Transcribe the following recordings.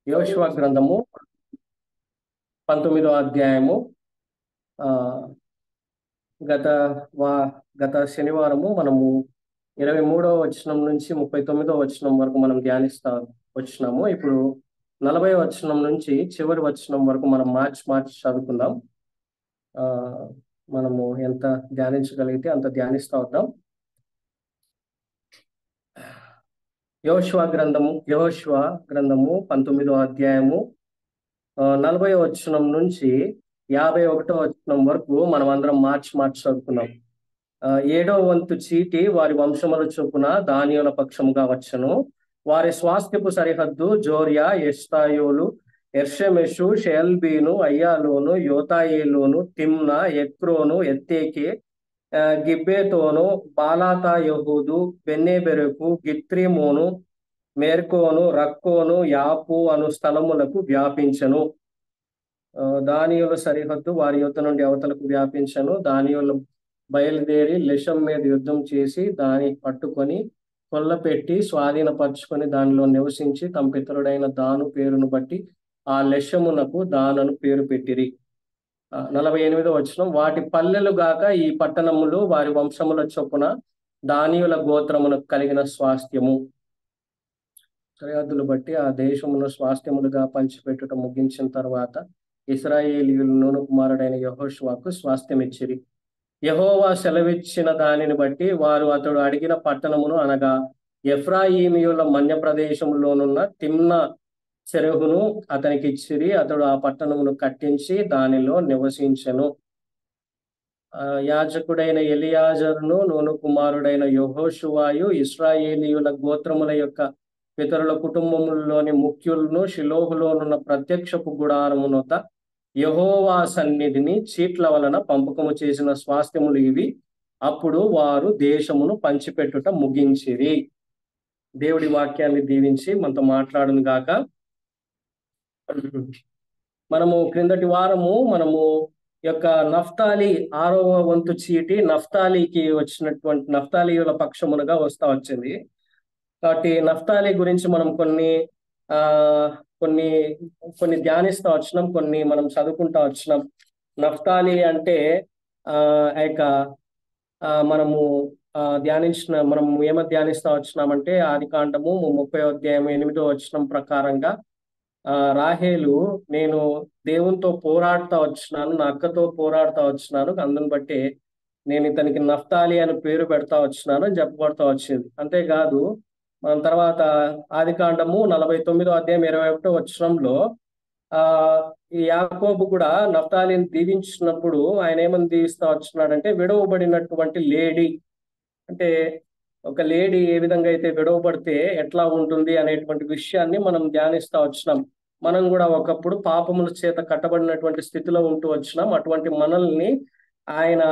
యోషువ గ్రంథము 19వ అధ్యాయము. ఆ గత గత శనివారము మనము 23వ వచనం నుంచి 39వ వచనం వరకు మనం ధ్యానిస్తా వచ్చినాము. ఇప్పుడు 40వ వచనం నుంచి చివరి వచనం వరకు మనం మార్చి చదువుకుందాం. మనము ఎంత ధ్యానించగలిగితే అంత ధ్యానిస్తా వద్దాం. యోషువ గ్రంథము 19వ అధ్యాయము 40వ వచనం నుంచి 51వ వచనం వరకు మనం అందరం మార్చి చదువుకున్నాం. 7వ వంతు చీటి వారి వంశముల చొప్పున దానియుల పక్షముగా వచ్చను. వారి స్వాస్థ్యపు సరిహద్దు జోరియా, ఎష్తాయోలు, ఎర్షెమెషు, షెల్బీను, అయ్యాలోను, యోతాయేలోను, తిమ్నా, ఎక్రోను, ఎత్తేకే, గిబ్బేతోను, బాలాతా యహూదు, బెన్నేబెరకు, గిత్రిమోను, మెర్కోను, రక్కోను, యాపు అను స్థలములకు వ్యాపించను. దానియుల సరిహద్దు వారి యుద్ధ నుండి అవతలకు వ్యాపించను. దానియులు బయలుదేరి లెషం మీద యుద్ధం చేసి దాన్ని పట్టుకొని కొల్లపెట్టి స్వాధీనపరుచుకొని దానిలో నివసించి తమ పితరుడైన దాను పేరును బట్టి ఆ లెషమునకు దానను పేరు పెట్టిరి. 48వ వచనం, వాటి పల్లెలు గాక ఈ పట్టణములు వారి వంశముల చొప్పున దానియుల గోత్రమునకు కలిగిన స్వాస్థ్యము. సరిహద్దులు బట్టి ఆ దేశమును స్వాస్థ్యములుగా పంచిపెట్టుట ముగించిన తర్వాత ఇశ్రాయేలీయులు నూను కుమారుడైన యెహోషువకు స్వాస్థ్యం ఇచ్చిరి. యెహోవా సెలవిచ్చిన దానిని బట్టి వారు అతడు అడిగిన పట్టణమును అనగా ఎఫ్రాయిమీయుల మన్య ప్రదేశంలోనున్న తిమ్నా చెరహును అతనికి ఇచ్చిరి. అతడు ఆ పట్టణమును కట్టించి దానిలో నివసించెను. యాజకుడైన ఎలియాజరును నూను కుమారుడైన యెహోషువాయు ఇశ్రాయేలీయుల గోత్రముల యొక్క పితరుల కుటుంబములలోని ముఖ్యులను షిలోహులోనున్న ప్రత్యక్షపు గుడారమునొద్ద యెహోవా సన్నిధిని చీట్ల వలన పంపకము చేసిన స్వాస్థ్యములు ఇవి. అప్పుడు వారు దేశమును పంచిపెట్టుట ముగించిరి. దేవుడి వాక్యాన్ని దీవించి మనతో మాట్లాడును గాక. మనము క్రిందటి వారము యొక్క నఫ్తాలి 6వ వంతు చీటి నఫ్తాలికి వచ్చినటువంటి నఫ్తాలీయుల పక్షములుగా వస్తా వచ్చింది. కాబట్టి నఫ్తాలి గురించి మనం కొన్ని ధ్యానిస్తా వచ్చినాం, కొన్ని మనం చదువుకుంటా వచ్చినాం. నఫ్తాలి అంటే మనము ధ్యానిస్తా వచ్చినామంటే ఆదికాండము 30వ అధ్యాయం 8వ వచనం ప్రకారంగా రాహేలు, నేను దేవునితో పోరాడుతా వచ్చినాను, నా అక్కతో పోరాడుతా వచ్చినాను, అందుని బట్టి నేను ఇతనికి నఫ్తాలి అని పేరు పెడతా వచ్చినాను అని చెప్పబడతా వచ్చింది. అంతేకాదు మనం తర్వాత ఆదికాండము 49వ అధ్యాయం 21వ వచనంలో ఈ యాకోబు కూడా నఫ్తాలిని దీవించినప్పుడు ఆయన ఏమని దీవిస్తా వచ్చినాడంటే విడవబడినటువంటి లేడీ, అంటే ఒక లేడీ ఏ విధంగా అయితే విడవబడితే ఎట్లా ఉంటుంది అనేటువంటి విషయాన్ని మనం ధ్యానిస్తా వచ్చినాం. మనం కూడా ఒకప్పుడు పాపముల చేత కట్టబడినటువంటి స్థితిలో ఉంటూ వచ్చినాం. అటువంటి మనల్ని ఆయన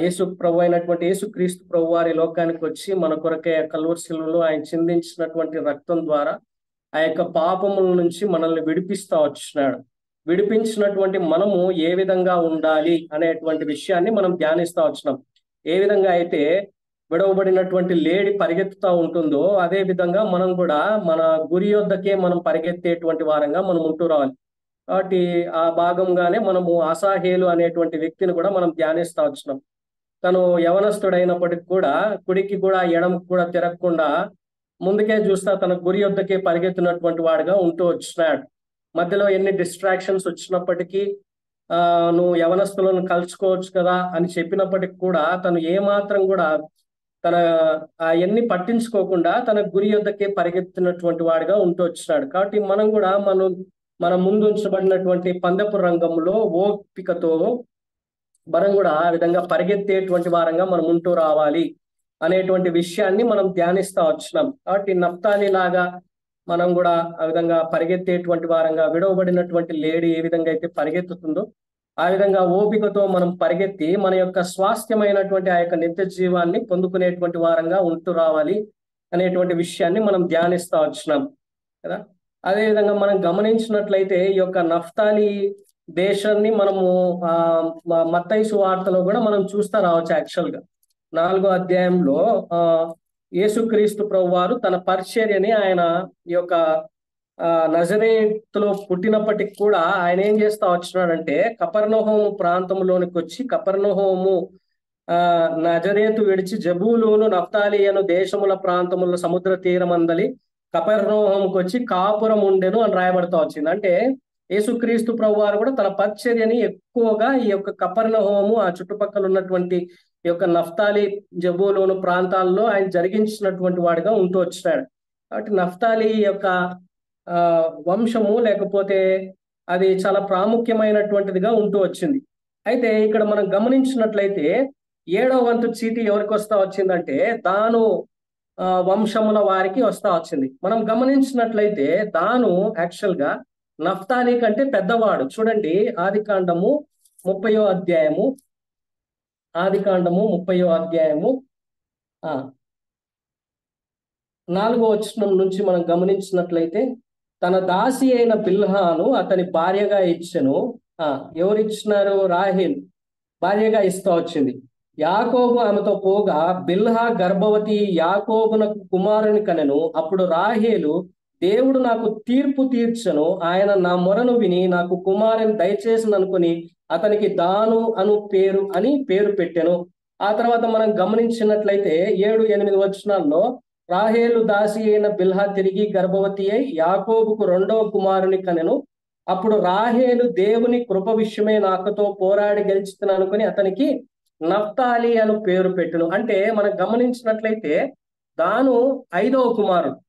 యేసు ప్రభు అయినటువంటి యేసుక్రీస్తు ప్రభు వారి లోకానికి వచ్చి మన కొరకే కల్వరి శిలువలో ఆయన చిందించినటువంటి రక్తం ద్వారా ఆ యొక్క పాపముల నుంచి మనల్ని విడిపిస్తా వచ్చినాడు. విడిపించినటువంటి మనము ఏ విధంగా ఉండాలి అనేటువంటి విషయాన్ని మనం ధ్యానిస్తా వచ్చినాం. ఏ విధంగా అయితే విడవబడినటువంటి లేడి పరిగెత్తుతా ఉంటుందో అదే విధంగా మనం కూడా మన గురి యొద్దకే మనం పరిగెత్తేటువంటి వారంగా మనం ఉంటూ రావాలి. కాబట్టి ఆ భాగంగానే మనము అసాహేలు అనేటువంటి వ్యక్తిని కూడా మనం ధ్యానిస్తా వచ్చినాం. తను యవనస్తుడైనప్పటికి కూడా కుడికి కూడా ఎడమకు కూడా తిరగకుండా ముందుకే చూస్తా తన గురి యొద్దకే పరిగెత్తినటువంటి వాడుగా ఉంటూ వచ్చినాడు. మధ్యలో ఎన్ని డిస్ట్రాక్షన్స్ వచ్చినప్పటికీ నువ్వు యవనస్తులను కలుసుకోవచ్చు కదా అని చెప్పినప్పటికి కూడా తను ఏమాత్రం కూడా అవన్నీ పట్టించుకోకుండా తన గురి యొద్దకే పరిగెత్తినటువంటి వాడిగా ఉంటూ వచ్చినాడు. కాబట్టి మనం కూడా మన ముందు ఉంచబడినటువంటి పందెపు రంగంలో ఓపికతో మనం కూడా ఆ విధంగా పరిగెత్తేటువంటి వారంగా మనం ఉంటూ రావాలి అనేటువంటి విషయాన్ని మనం ధ్యానిస్తా వచ్చినాం. కాబట్టి నఫ్తాలి లాగా మనం కూడా ఆ విధంగా పరిగెత్తేటువంటి వారంగా, విడవబడినటువంటి లేడీ ఏ విధంగా అయితే పరిగెత్తుతుందో ఆ విధంగా ఓపికతో మనం పరిగెత్తి మన యొక్క స్వాస్థ్యమైనటువంటి ఆ యొక్క నిత్య జీవాన్ని పొందుకునేటువంటి వారంగా ఉంటూ రావాలి అనేటువంటి విషయాన్ని మనం ధ్యానిస్తా వచ్చినాం కదా. అదే విధంగా మనం గమనించినట్లయితే ఈ యొక్క నఫ్తాలి దేశాన్ని మనము మత్తయి సువార్తలో కూడా మనం చూస్తా రావచ్చు. యాక్చువల్ గా 4వ అధ్యాయంలో యేసుక్రీస్తు ప్రభువారు తన పరిచర్యని ఆయన ఈ యొక్క నజరేతులో పుట్టినప్పటికి కూడా ఆయన ఏం చేస్తా వచ్చినాడంటే కపెర్నహూము ప్రాంతంలోనికి వచ్చి కపెర్నహూము నజరేతు విడిచి జబూలూను నఫ్తాలి అను దేశముల ప్రాంతముల సముద్ర తీరమందలి కపెర్నహూముకు వచ్చి కాపురం ఉండెను అని రాయబడతా వచ్చింది. అంటే యేసుక్రీస్తు ప్రభువారు కూడా తన పరిచర్యని ఎక్కువగా ఈ యొక్క కపెర్నహూము ఆ చుట్టుపక్కల ఉన్నటువంటి ఈ యొక్క నఫ్తాలి జబూలూను ప్రాంతాల్లో ఆయన జరిగించినటువంటి వాడిగా ఉంటూ వచ్చినాడు. కాబట్టి నఫ్తాలి యొక్క వంశము లేకపోతే అది చాలా ప్రాముఖ్యమైనటువంటిదిగా ఉంటూ వచ్చింది. అయితే ఇక్కడ మనం గమనించినట్లయితే 7వ వంతు చీటి ఎవరికి వస్తా వచ్చిందంటే దాను వంశముల వారికి వస్తా వచ్చింది. మనం గమనించినట్లయితే దాను యాక్చువల్ గా నఫ్తాలి కంటే పెద్దవాడు. చూడండి ఆదికాండము 30వ అధ్యాయము 4వ వచనం నుంచి మనం గమనించినట్లయితే తన దాసి అయిన బిల్హాను అతని భార్యగా ఇచ్చెను. ఎవరిచ్చినారు? రాహేలు భార్యగా ఇస్తా వచ్చింది. యాకోబు ఆమెతో పోగా బిల్హా గర్భవతి యాకోబునకు కుమారుని కనెను. అప్పుడు రాహేలు దేవుడు నాకు తీర్పు తీర్చను, ఆయన నా మొరను విని నాకు కుమారుని దయచేసి అనుకుని అతనికి దాను అను పేరు పెట్టెను. ఆ తర్వాత మనం గమనించినట్లయితే 7-8 వచనాల్లో రాహేలు దాసి అయిన బిల్హా తిరిగి గర్భవతి అయి యాకోబుకు 2వ కుమారుని కనెను. అప్పుడు రాహేలు దేవుని కృప విషయమే నాకుతో పోరాడి గెలుచుతున్నాను అనుకుని అతనికి నఫ్తాలి అను పేరు పెట్టును. అంటే మనం గమనించినట్లయితే దాను 5వ కుమారుడు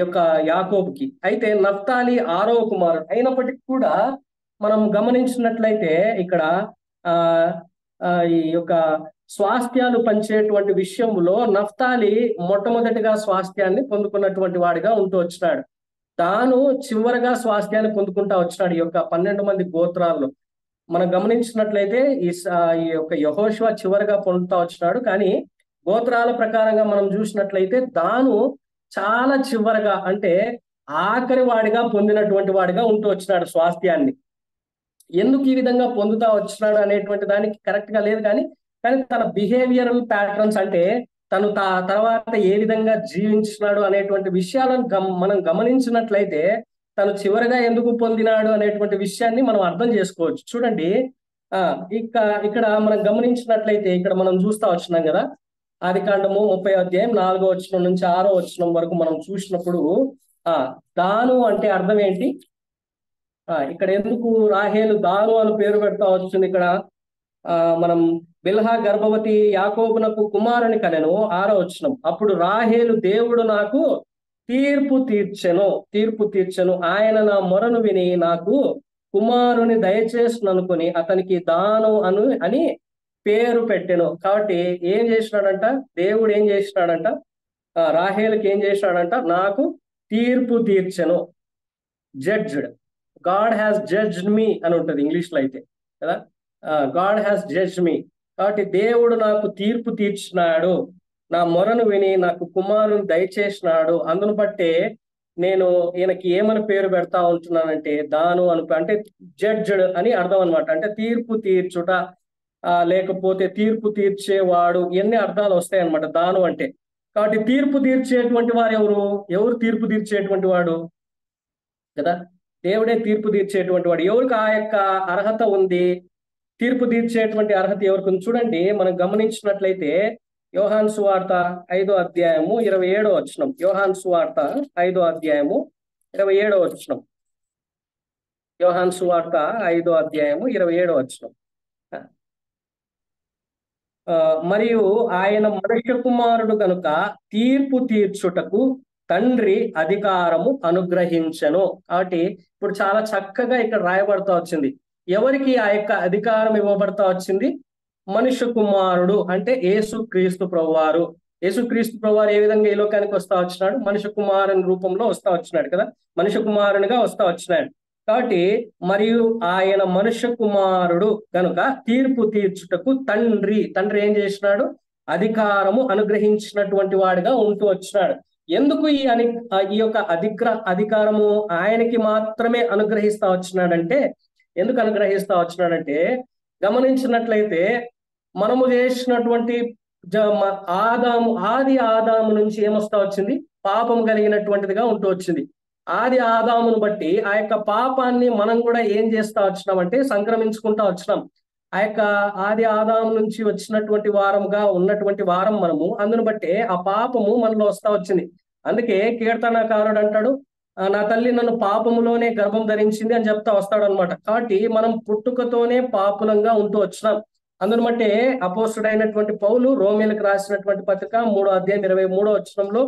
యొక్క యాకోబుకి, అయితే నఫ్తాలి 6వ కుమారుడు అయినప్పటికీ కూడా మనం గమనించినట్లయితే ఇక్కడ ఈ యొక్క స్వాస్థ్యాలు పంచేటువంటి విషయంలో నఫ్తాలి మొట్టమొదటిగా స్వాస్థ్యాన్ని పొందుకున్నటువంటి వాడిగా ఉంటూ వచ్చినాడు. తాను చివరగా స్వాస్థ్యాన్ని పొందుకుంటా వచ్చినాడు ఈ యొక్క 12 మంది గోత్రాల్లో. మనం గమనించినట్లయితే ఈ యొక్క యెహోషువ చివరగా పొందుతా వచ్చినాడు. కానీ గోత్రాల ప్రకారంగా మనం చూసినట్లయితే తాను చాలా చివరగా అంటే ఆఖరి వాడిగా పొందినటువంటి వాడిగా ఉంటూ వచ్చినాడు స్వాస్థ్యాన్ని. ఎందుకు ఈ విధంగా పొందుతా వచ్చినాడు అనేటువంటి దానికి కరెక్ట్ గా లేదు, కానీ తన బిహేవియరల్ ప్యాటర్న్స్ అంటే తను తర్వాత ఏ విధంగా జీవించినాడు అనేటువంటి విషయాలను మనం గమనించినట్లయితే తను చివరగా ఎందుకు పొందినాడు అనేటువంటి విషయాన్ని మనం అర్థం చేసుకోవచ్చు. చూడండి ఇక్కడ మనం గమనించినట్లయితే ఇక్కడ మనం చూస్తా వచ్చినాం కదా, ఆదికాండము 30వ అధ్యాయం 4వ వచనం నుంచి 6వ వచనం వరకు మనం చూసినప్పుడు దాను అంటే అర్థం ఏంటి? ఇక్కడ ఎందుకు రాహేలు దాను అని పేరు పెడతా వచ్చింది? ఇక్కడ మనం బిల్హా గర్భవతి యాకోబునకు కుమారుని కనెను. 6వ వచనం, అప్పుడు రాహేలు దేవుడు నాకు తీర్పు తీర్చెను, ఆయన నా మొరను విని నాకు కుమారుని దయచేసి అనుకుని అతనికి దాను అని పేరు పెట్టెను. కాబట్టి ఏం చేసినాడంట? దేవుడు ఏం చేసినాడంట? రాహేలుకి ఏం చేసినాడంట? నాకు తీర్పు తీర్చెను. జడ్జ్డ్, గాడ్ హ్యాస్ జడ్జ్డ్ మీ అని ఉంటుంది ఇంగ్లీష్ లో అయితే కదా, గాడ్ హ్యాస్ జడ్జ్డ్ మీ. కాబట్టి దేవుడు నాకు తీర్పు తీర్చినాడు, నా మొరను విని నాకు కుమారుని దయచేసినాడు. అందును బట్టే నేను ఈయనకి ఏమని పేరు పెడతా ఉంటున్నానంటే దాను అంటే జడ్జ్డ్ అని అర్థం అనమాట. అంటే తీర్పు తీర్చుట, లేకపోతే తీర్పు తీర్చేవాడు, ఇవన్నీ అర్థాలు వస్తాయి అనమాట దాను అంటే. కాబట్టి తీర్పు తీర్చేటువంటి వారు ఎవరు తీర్పు తీర్చేటువంటి వాడు కదా? దేవుడే తీర్పు తీర్చేటువంటి వాడు. ఎవరికి ఆ యొక్క అర్హత ఉంది? తీర్పు తీర్చేటువంటి అర్హత ఎవరికి ఉంది? చూడండి మనం గమనించినట్లయితే యోహాను సువార్త 5వ అధ్యాయము 27వ వచనం. యోహాను సువార్త 5వ అధ్యాయము 27వ వచనం. యోహాను సువార్త 5వ అధ్యాయము 27వ వచనం. మరియు ఆయన మనుష్య కుమారుడు కనుక తీర్పు తీర్చుటకు తండ్రి అధికారము అనుగ్రహించెను. కాబట్టి ఇప్పుడు చాలా చక్కగా ఇక్కడ రాయబడతా వచ్చింది. ఎవరికి ఆ యొక్క అధికారం ఇవ్వబడతా వచ్చింది? మనుష్య కుమారుడు అంటే యేసుక్రీస్తు ప్రభువారు. యేసుక్రీస్తు ప్రభువారు ఏ విధంగా ఈ లోకానికి వస్తా వచ్చినాడు? మనుష్య కుమారుని రూపంలో వస్తా వచ్చినాడు కదా, మనుష్య కుమారునిగా వస్తా వచ్చినాడు. కాబట్టి మరియు ఆయన మనుష్య కుమారుడు కనుక తీర్పు తీర్చుటకు తండ్రి ఏం చేసినాడు? అధికారము అనుగ్రహించినటువంటి వాడిగా ఉంటూ వచ్చినాడు. ఎందుకు ఈ యొక్క అధికారము ఆయనకి మాత్రమే అనుగ్రహిస్తా వచ్చినాడంటే, ఎందుకు అనుగ్రహిస్తా వచ్చినాడంటే గమనించినట్లయితే మనము చేసినటువంటి ఆది ఆదాము నుంచి ఏమొస్తా వచ్చింది? పాపం కలిగినటువంటిదిగా ఉంటూ వచ్చింది. ఆది ఆదామును బట్టి ఆ యొక్క పాపాన్ని మనం కూడా ఏం చేస్తా వచ్చినామంటే సంక్రమించుకుంటా వచ్చినాం. ఆ యొక్క ఆది ఆదాము నుంచి వచ్చినటువంటి వారంగా ఉన్నటువంటి వారం మనము. అందును బట్టే ఆ పాపము మనలో వస్తా వచ్చింది. అందుకే కీర్తనకారుడు అంటాడు, నా తల్లి నన్ను పాపములోనే గర్భం ధరించింది అని చెప్తా వస్తాడు అనమాట. కాబట్టి మనం పుట్టుకతోనే పాపులంగా ఉంటూ వచ్చినాం. అందును బట్టే అపోస్తుడైనటువంటి పౌలు రోమీలకు రాసినటువంటి పత్రిక 3 అధ్యాయం 23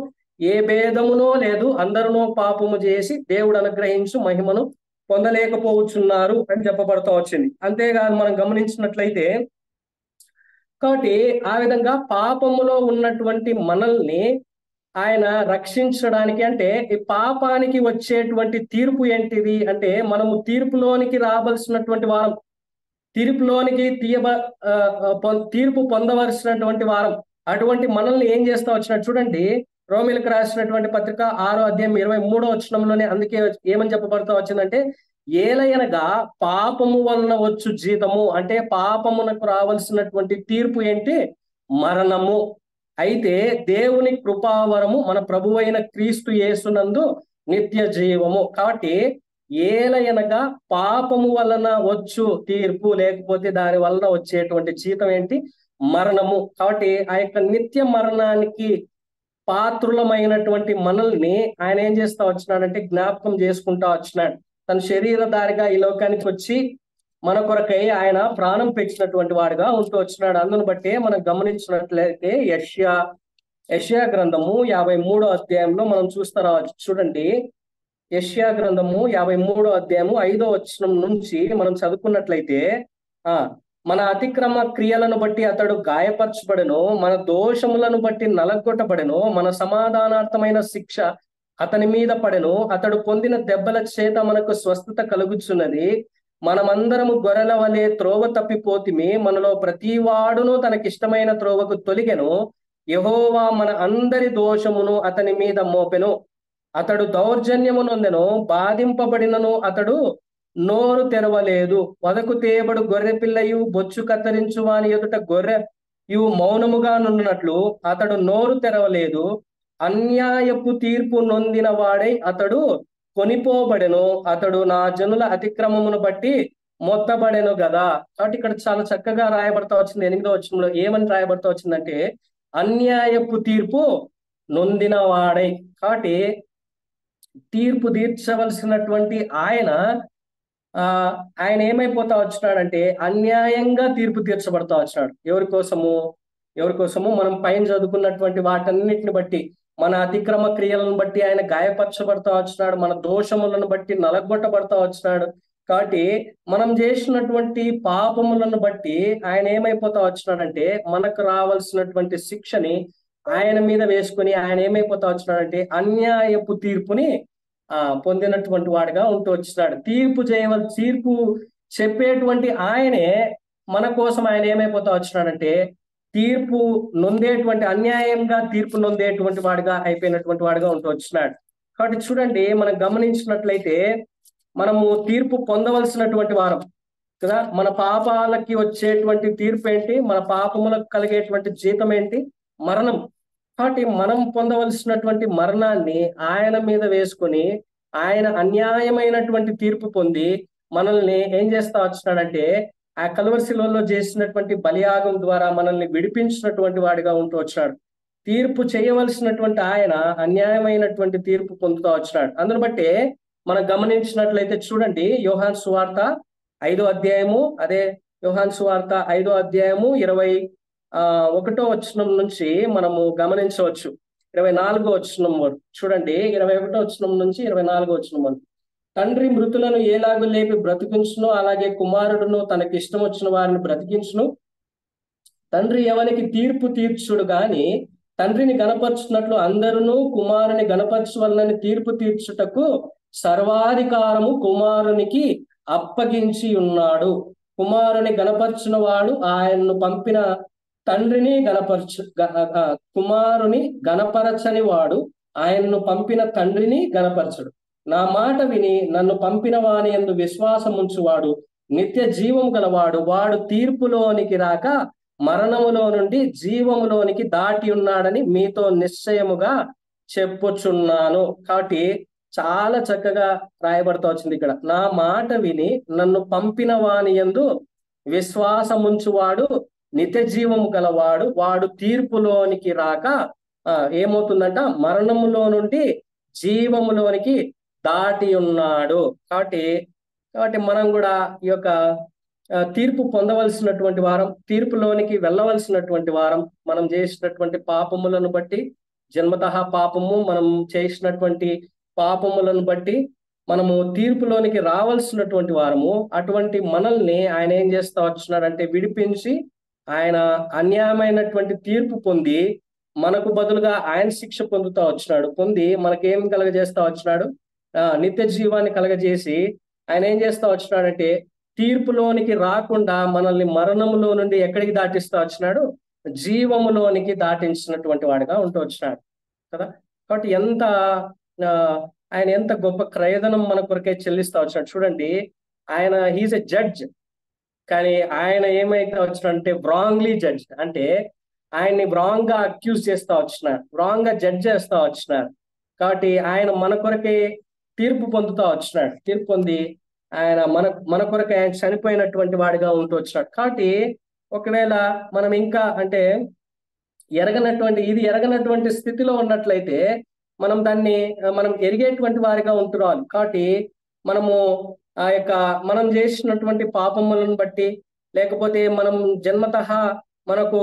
ఏ భేదమునో లేదు, అందరూ పాపము చేసి దేవుడు అనుగ్రహించు మహిమను పొందలేకపోవచ్చున్నారు అని చెప్పబడతా వచ్చింది. అంతేగాని మనం గమనించినట్లయితే, కాబట్టి ఆ విధంగా పాపములో ఉన్నటువంటి మనల్ని ఆయన రక్షించడానికి, అంటే ఈ పాపానికి వచ్చేటువంటి తీర్పు ఏంటిది అంటే, మనము తీర్పులోనికి రావాల్సినటువంటి వారం, తీర్పులోనికి తీర్పు పొందవలసినటువంటి వారం. అటువంటి మనల్ని ఏం చేస్తా వచ్చినట్టు చూడండి, రోమిలకు రాసినటువంటి పత్రిక 6 అధ్యాయం 23 అందుకే ఏమని చెప్పబడతా వచ్చిందంటే, ఏలయనగా పాపము వలన వచ్చు జీతము, అంటే పాపమునకు రావాల్సినటువంటి తీర్పు ఏంటి? మరణము. అయితే దేవుని కృపావరము మన ప్రభువైన క్రీస్తు యేసునందు నిత్య జీవము. కాబట్టి ఏలయనగా పాపము వలన వచ్చు తీర్పు, లేకపోతే దాని వలన వచ్చేటువంటి జీతం ఏంటి? మరణము. కాబట్టి ఆ యొక్క నిత్య మరణానికి పాత్రులమైనటువంటి మనల్ని ఆయన ఏం చేస్తా వచ్చినాడంటే జ్ఞాపకం చేసుకుంటా వచ్చినాడు. తన శరీరధారిగా ఈ లోకానికి వచ్చి మన కొరకై ఆయన ప్రాణం పెట్టినటువంటి వాడుగా ఉంటూ వచ్చినాడు. అందును బట్టి మనం గమనించినట్లయితే యెషయా గ్రంథము 53 అధ్యాయంలో మనం చూస్తా రావచ్చు. చూడండి, యెషయా గ్రంథము 53 అధ్యాయము 5 వచనం నుంచి మనం చదువుకున్నట్లయితే, మన అతిక్రమ క్రియలను బట్టి అతడు గాయపరచబడెను, మన దోషములను బట్టి నలగొట్టబడెను, మన సమాధానార్థమైన శిక్ష అతని మీద పడెను, అతడు పొందిన దెబ్బల చేత మనకు స్వస్థత కలుగుచున్నది. మనమందరము గొర్రెల వలె త్రోవ తప్పిపోతిమి, మనలో ప్రతి వాడును తనకిష్టమైన త్రోవకు తొలిగెను. యెహోవా మన అందరి దోషమును అతని మీద మోపెను. అతడు దౌర్జన్యము నొందెను, బాధింపబడినను అతడు నోరు తెరవలేదు. వదకు తేబడు గొర్రె పిల్లయు బొచ్చు కత్తిరించు వాని ఎదుట గొర్రెయు మౌనముగా నున్నట్లు అతడు నోరు తెరవలేదు. అన్యాయపు తీర్పు నొందిన వాడై అతడు కొనిపోబడెను, అతడు నా జనుల అతిక్రమమును బట్టి మొత్తబడెను గదా. కాబట్టి ఇక్కడ చాలా చక్కగా రాయబడతా వచ్చింది. 8వ వచనంలో ఏమని రాయబడతా వచ్చిందంటే, అన్యాయపు తీర్పు నొందిన వాడై. కాబట్టి తీర్పు తీర్చవలసినటువంటి ఆయన ఏమైపోతా వచ్చినాడంటే అన్యాయంగా తీర్పు తీర్చబడతా వచ్చినాడు. ఎవరి కోసము? మనం పైన చదువుకున్నటువంటి వాటన్నిటిని బట్టి, మన అతిక్రమ క్రియలను బట్టి ఆయన గాయపరచబడతా వచ్చినాడు, మన దోషములను బట్టి నలగొట్టబడతా వచ్చినాడు. కాబట్టి మనం చేసినటువంటి పాపములను బట్టి ఆయన ఏమైపోతా వచ్చినాడంటే మనకు రావాల్సినటువంటి శిక్షని ఆయన మీద వేసుకుని ఆయన ఏమైపోతా వచ్చినాడంటే అన్యాయపు తీర్పుని పొందినటువంటి వాడిగా ఉంటూ వచ్చినాడు. తీర్పు చెప్పేటువంటి ఆయనే మన కోసం ఆయన ఏమైపోతా వచ్చినాడంటే తీర్పు నొందేటువంటి, అన్యాయంగా తీర్పు నొందేటువంటి వాడిగా అయిపోయినటువంటి వాడిగా ఉంటూ వచ్చినాడు. కాబట్టి చూడండి, మనం గమనించినట్లయితే మనము తీర్పు పొందవలసినటువంటి వారం కదా. మన పాపాలకి వచ్చేటువంటి తీర్పు ఏంటి? మన పాపములకు కలిగేటువంటి జీతం ఏంటి? మరణం. కాబట్టి మనం పొందవలసినటువంటి మరణాన్ని ఆయన మీద వేసుకొని ఆయన అన్యాయమైనటువంటి తీర్పు పొంది మనల్ని ఏం చేస్తా వచ్చినాడంటే ఆ కలువరి శిలువలో చేసినటువంటి బలియాగం ద్వారా మనల్ని విడిపించినటువంటి వాడిగా ఉంటూ వచ్చినాడు. తీర్పు చేయవలసినటువంటి ఆయన అన్యాయమైనటువంటి తీర్పు పొందుతూ వచ్చినాడు. అందును బట్టి మనం గమనించినట్లయితే చూడండి, యోహాను సువార్త 5వ అధ్యాయము, అదే యోహాను సువార్త 5వ అధ్యాయము 21వ వచనం నుంచి మనము గమనించవచ్చు. 24వ వచనం వరకు చూడండి, 21వ వచనం నుంచి 24వ వచనం వరకు. తండ్రి మృతులను ఏలాగు లేపి బ్రతికించును, అలాగే కుమారుడును తనకి ఇష్టం వచ్చిన వారిని బ్రతికించును. తండ్రి ఎవరికి తీర్పు తీర్చుడు గాని తండ్రిని గణపరచున్నట్లు అందరూ కుమారుని గణపరచవలనని తీర్పు తీర్చుటకు సర్వాధికారము కుమారునికి అప్పగించి ఉన్నాడు. కుమారుని గణపరచిన వాడు ఆయన్ను పంపిన తండ్రిని కుమారుని గణపరచని వాడు ఆయన్ను పంపిన తండ్రిని గణపరచడు. నా మాట విని నన్ను పంపిన వాని యందు విశ్వాసం ఉంచువాడు నిత్య జీవము గలవాడు, వాడు తీర్పులోనికి రాక మరణములో నుండి జీవములోనికి దాటి ఉన్నాడని మీతో నిశ్చయముగా చెప్పుచున్నాను. కాబట్టి చాలా చక్కగా రాయబడతా వచ్చింది ఇక్కడ. నా మాట విని నన్ను పంపిన వాని యందు విశ్వాసముంచువాడు నిత్య జీవము గలవాడు, వాడు తీర్పులోనికి రాక ఏమవుతుందంట, మరణములో నుండి జీవములోనికి దాటి ఉన్నాడు. కాబట్టి కాబట్టి మనం కూడా ఈ యొక్క తీర్పు పొందవలసినటువంటి వారం, తీర్పులోనికి వెళ్ళవలసినటువంటి వారం. మనం చేసినటువంటి పాపములను బట్టి, జన్మతః పాపము, మనం చేసినటువంటి పాపములను బట్టి మనము తీర్పులోనికి రావాల్సినటువంటి వారము. అటువంటి మనల్ని ఆయన ఏం చేస్తా వచ్చినాడంటే విడిపించి, ఆయన అన్యాయమైనటువంటి తీర్పు పొంది మనకు బదులుగా ఆయన శిక్ష పొందుతా వచ్చినాడు. పొంది మనకేం కలగజేస్తా వచ్చినాడు, నిత్య జీవాన్ని కలగజేసి ఆయన ఏం చేస్తా వచ్చినాడంటే తీర్పులోనికి రాకుండా మనల్ని మరణములో నుండి ఎక్కడికి దాటిస్తా వచ్చినాడు, జీవములోనికి దాటించినటువంటి వాడిగా ఉంటూ వచ్చినాడు కదా. కాబట్టి ఆయన ఎంత గొప్ప క్రయధనం మన కొరకే చెల్లిస్తా వచ్చినాడు చూడండి. ఆయన హీజ్ ఎ జడ్జ్, కానీ ఆయన ఏమైతే వచ్చినాడంటే రాంగ్లీ జడ్జ్, అంటే ఆయన్ని రాంగ్ గా అక్యూజ్ చేస్తా వచ్చినారు, రాంగ్ గా జడ్జ్ చేస్తా వచ్చినారు. కాబట్టి ఆయన మన కొరకే తీర్పు పొందుతా వచ్చినాడు. తీర్పు పొంది ఆయన మన కొరకే ఆయన చనిపోయినటువంటి వాడిగా ఉంటూ వచ్చినాడు. కాబట్టి ఒకవేళ మనం ఇంకా అంటే ఎరగనటువంటి స్థితిలో ఉన్నట్లయితే మనం దాన్ని మనం ఎరిగేటువంటి వారిగా ఉంటున్నాం. కాబట్టి మనము మనం చేసినటువంటి పాపములను బట్టి, లేకపోతే మనం జన్మతః మనకు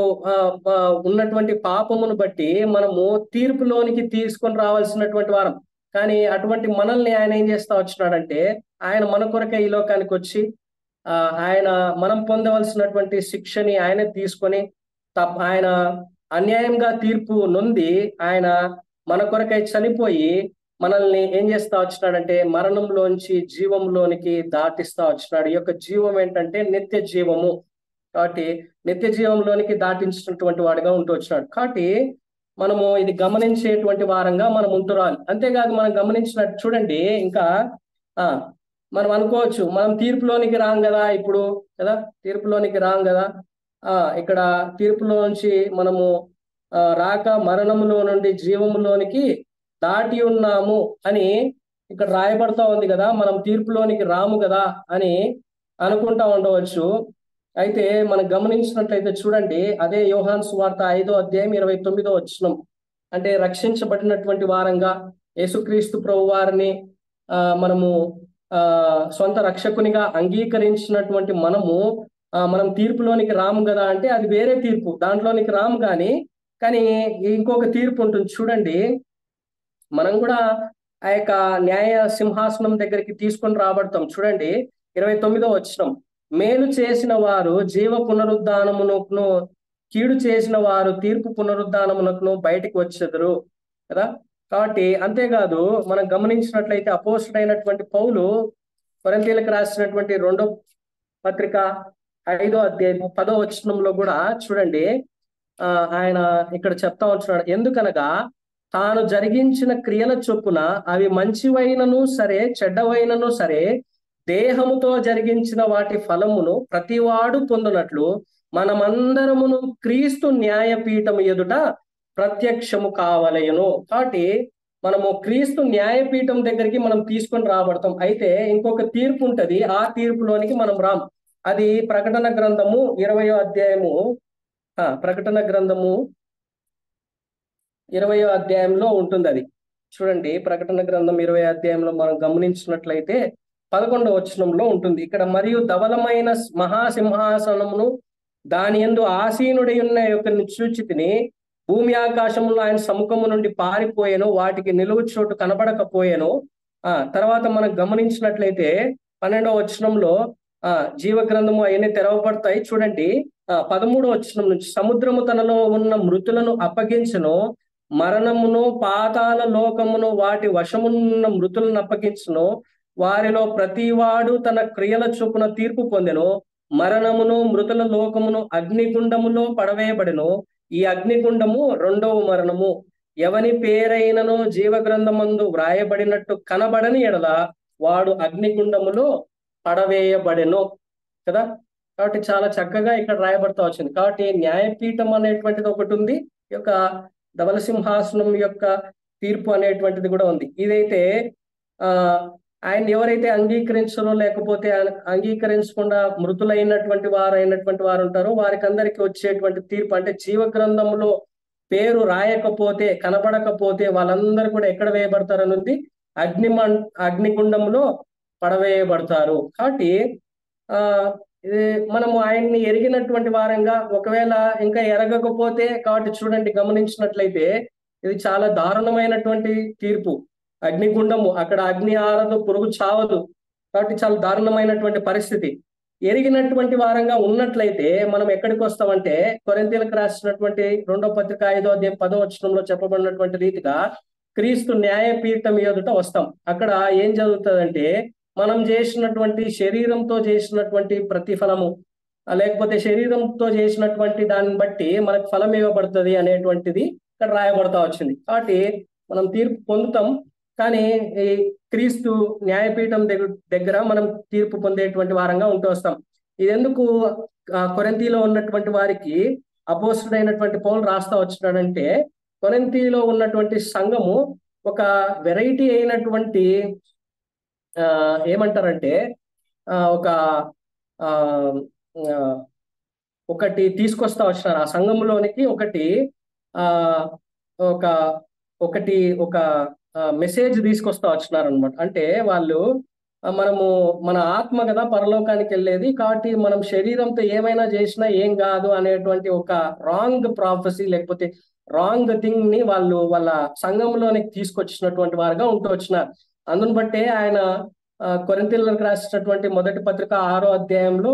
ఉన్నటువంటి పాపమును బట్టి మనము తీర్పులోనికి తీసుకొని రావాల్సినటువంటి వారం. కానీ అటువంటి మనల్ని ఆయన ఏం చేస్తా వచ్చినాడంటే, ఆయన మన కొరకే ఈ లోకానికి వచ్చి ఆయన మనం పొందవలసినటువంటి శిక్షని ఆయన తీసుకొని ఆయన అన్యాయంగా తీర్పు నొంది ఆయన మన కొరకై చనిపోయి మనల్ని ఏం చేస్తా వచ్చినాడంటే మరణంలోంచి జీవంలోనికి దాటిస్తా వచ్చినాడు. ఈ యొక్క జీవం ఏంటంటే నిత్య జీవము. కాబట్టి నిత్య జీవంలోనికి దాటించినటువంటి వాడిగా ఉంటూ వచ్చినాడు. కాబట్టి మనము ఇది గమనించేటువంటి వారంగా మనం ఉంటురాలి. అంతేకాదు మనం గమనించినట్టు చూడండి, ఇంకా మనం అనుకోవచ్చు మనం తీర్పులోనికి రాం కదా ఇప్పుడు కదా, తీర్పులోనికి రాం కదా, ఇక్కడ తీర్పులోంచి మనము రాక మరణములో నుండి జీవములోనికి దాటి ఉన్నాము అని ఇక్కడ రాయబడతా ఉంది కదా. మనం తీర్పులోనికి రాము కదా అని అనుకుంటా ఉండవచ్చు. అయితే మనం గమనించినట్లయితే చూడండి, అదే యోహాను సువార్త 5వ అధ్యాయం 29వ వచనం, అంటే రక్షించబడినటువంటి వారంగా యేసుక్రీస్తు ప్రభు వారిని మనము సొంత రక్షకునిగా అంగీకరించినటువంటి మనం తీర్పులోనికి రాము కదా అంటే అది వేరే తీర్పు, దాంట్లోనికి రాము. కానీ ఇంకొక తీర్పు ఉంటుంది చూడండి. మనం కూడా ఆ యొక్క న్యాయ సింహాసనం దగ్గరికి తీసుకొని రాబడతాం. చూడండి 29వ వచనం, మేలు చేసిన వారు జీవ పునరుద్ధానమునకును, కీడు చేసిన వారు తీర్పు పునరుద్ధానమునకును బయటికి వచ్చెదరు కదా. కాబట్టి అంతేకాదు మనం గమనించినట్లయితే అపోస్తుడైనటువంటి పౌలు కొరింథీయులకు రాసినటువంటి 2వ పత్రిక 5వ అధ్యాయం 10వ వచనంలో కూడా చూడండి, ఆయన ఇక్కడ చెప్తా ఉంటున్నాడు, ఎందుకనగా తాను జరిగించిన క్రియల చొప్పున అవి మంచివైనను సరే చెడ్డవైనను సరే దేహముతో జరిగించిన వాటి ఫలమును ప్రతివాడు పొందునట్లు మనమందరమును క్రీస్తు న్యాయపీఠము ఎదుట ప్రత్యక్షము కావలయను. కాబట్టి మనము క్రీస్తు న్యాయపీఠం దగ్గరికి మనం తీసుకొని రాబడతాం. అయితే ఇంకొక తీర్పు ఉంటది, ఆ తీర్పులోనికి మనం రాం. అది ప్రకటన గ్రంథము 20వ అధ్యాయము, ప్రకటన గ్రంథము 20వ అధ్యాయంలో ఉంటుంది. అది చూడండి, ప్రకటన గ్రంథం 20వ అధ్యాయంలో మనం గమనించినట్లయితే 11వ వచనంలో ఉంటుంది. ఇక్కడ మరియు ధవలమైన మహాసింహాసనమును దాని యందు ఆసీనుడై ఉన్న యొక్క చూచితిని, భూమి ఆకాశములో ఆయన సముఖము నుండి పారిపోయాను, వాటికి నిలువు చోటు కనబడకపోయాను. తర్వాత మనం గమనించినట్లయితే 12వ వచనంలో జీవ గ్రంథము అవన్నీ తెరవబడతాయి. చూడండి 13వ వచనం నుంచి, సముద్రము తనలో ఉన్న మృతులను అప్పగించును, మరణమును పాతాళ లోకమును వాటి వశమున్న మృతులను అప్పగించును, వారిలో ప్రతివాడు తన క్రియల చొప్పున తీర్పు పొందెను. మరణమును మృతుల లోకమును అగ్నిగుండములో పడవేయబడెను. ఈ అగ్నిగుండము 2వ మరణము. ఎవని పేరైనను జీవ గ్రంథమందు వ్రాయబడినట్టు కనబడని ఎడల వాడు అగ్నిగుండములో పడవేయబడెను కదా. కాబట్టి చాలా చక్కగా ఇక్కడ రాయబడతా వచ్చింది. కాబట్టి న్యాయపీఠం అనేటువంటిది ఒకటి ఉంది, ఈ యొక్క ధవల సింహాసనం యొక్క తీర్పు అనేటువంటిది కూడా ఉంది. ఇదైతే ఆ ఆయన ఎవరైతే అంగీకరించరో, లేకపోతే అంగీకరించకుండా మృతులైనటువంటి వారు ఉంటారో, వారికి అందరికి వచ్చేటువంటి తీర్పు అంటే జీవ గ్రంథంలో పేరు రాయకపోతే, కనబడకపోతే వాళ్ళందరూ కూడా ఎక్కడ వేయబడతారని ఉంది? అగ్నిగుండంలో పడవేయబడతారు. కాబట్టి ఆ ఇది మనము ఆయన్ని ఎరిగినటువంటి వారంగా, ఒకవేళ ఇంకా ఎరగకపోతే, కాబట్టి చూడండి, గమనించినట్లయితే ఇది చాలా దారుణమైనటువంటి తీర్పు. అగ్నిగుండము, అక్కడ అగ్ని ఆరదు, పురుగు చావదు. కాబట్టి చాలా దారుణమైనటువంటి పరిస్థితి. ఎరిగినటువంటి వారంగా ఉన్నట్లయితే మనం ఎక్కడికి వస్తామంటే, కొరింథీయులకు రాసినటువంటి 2వ పత్రిక 5వ అధ్యాయం 10వ వచనంలో చెప్పబడినటువంటి రీతిగా క్రీస్తు న్యాయపీఠం ఎదుట వస్తాం. అక్కడ ఏం జరుగుతుందంటే, మనం చేసినటువంటి శరీరంతో చేసినటువంటి ప్రతిఫలము, లేకపోతే శరీరంతో చేసినటువంటి దాన్ని బట్టి మనకు ఫలం ఇవ్వబడుతుంది అనేటువంటిది ఇక్కడ రాయబడతా వచ్చింది. కాబట్టి మనం తీర్పు పొందుతాం, కానీ ఈ క్రీస్తు న్యాయపీఠం దగ్గర మనం తీర్పు పొందేటువంటి వారంగా ఉంటూ వస్తాం. ఇది ఎందుకు కొరింథీలో ఉన్నటువంటి వారికి అపోస్తుడైనటువంటి పౌలు రాస్తా వచ్చినాడంటే, కొరింథీలో ఉన్నటువంటి సంఘము ఒక వెరైటీ అయినటువంటి ఏమంటారంటే ఒక ఒకటి తీసుకొస్తా వచ్చినారు ఆ సంఘంలోనికి. ఆ ఒక ఒకటి ఒక మెసేజ్ తీసుకొస్తా వచ్చినారు అనమాట. అంటే వాళ్ళు మన ఆత్మ కదా పరలోకానికి వెళ్ళేది, కాబట్టి మనం శరీరంతో ఏమైనా చేసినా ఏం కాదు అనేటువంటి ఒక రాంగ్ ప్రాఫెసీ, లేకపోతే రాంగ్ థింగ్ ని వాళ్ళు వాళ్ళ సంఘంలోనికి తీసుకొచ్చినటువంటి వారుగా ఉంటూ వచ్చినారు. అందుని బట్టే ఆయన కొరింథీయులకు రాసినటువంటి మొదటి పత్రిక 6వ అధ్యాయంలో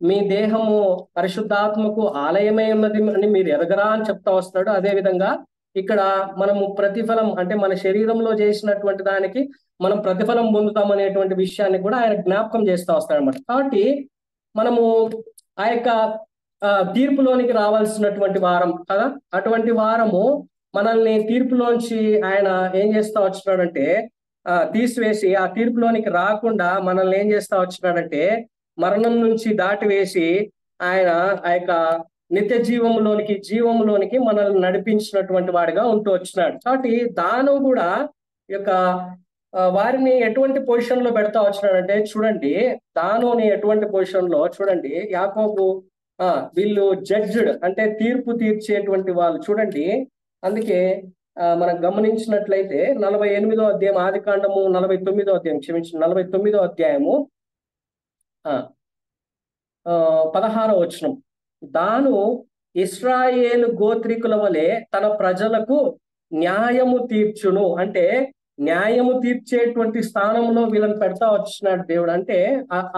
మీ దేహము పరిశుద్ధాత్మకు ఆలయమై ఉన్నది అని మీరు ఎరగరా అని చెప్తా వస్తాడు. అదే విధంగా ఇక్కడ మనము ప్రతిఫలం అంటే మన శరీరంలో చేసినటువంటి దానికి మనం ప్రతిఫలం పొందుతాం అనేటువంటి విషయాన్ని కూడా ఆయన జ్ఞాపకం చేస్తూ వస్తాడనమాట. కాబట్టి మనము ఆ యొక్క తీర్పులోనికి రావాల్సినటువంటి వారం కదా. అటువంటి వారము మనల్ని తీర్పులోంచి ఆయన ఏం చేస్తా వచ్చినాడంటే తీసివేసి, ఆ తీర్పులోనికి రాకుండా మనల్ని ఏం చేస్తా వచ్చినాడంటే మరణం నుంచి దాటివేసి ఆయన ఆ యొక్క నిత్య జీవంలోనికి మనల్ని నడిపించినటువంటి వాడిగా ఉంటూ వచ్చినాడు. కాబట్టి దాను కూడా యొక్క వారిని ఎటువంటి పొజిషన్ లో పెడతా వచ్చినాడంటే, చూడండి దానుని ఎటువంటి పొజిషన్ లో చూడండి. యాకోబు వీళ్ళు జడ్జ్డ్ అంటే తీర్పు తీర్చేటువంటి వాళ్ళు చూడండి. అందుకే మనం గమనించినట్లయితే 48వ అధ్యాయం ఆదికాండము 49వ అధ్యాయం 49వ అధ్యాయము 16వ వచనం, దాను ఇశ్రాయేలు గోత్రికుల వలె తన ప్రజలకు న్యాయము తీర్చును. అంటే న్యాయము తీర్చేటువంటి స్థానంలో వీళ్ళని పెడతా వచ్చినాడు దేవుడు. అంటే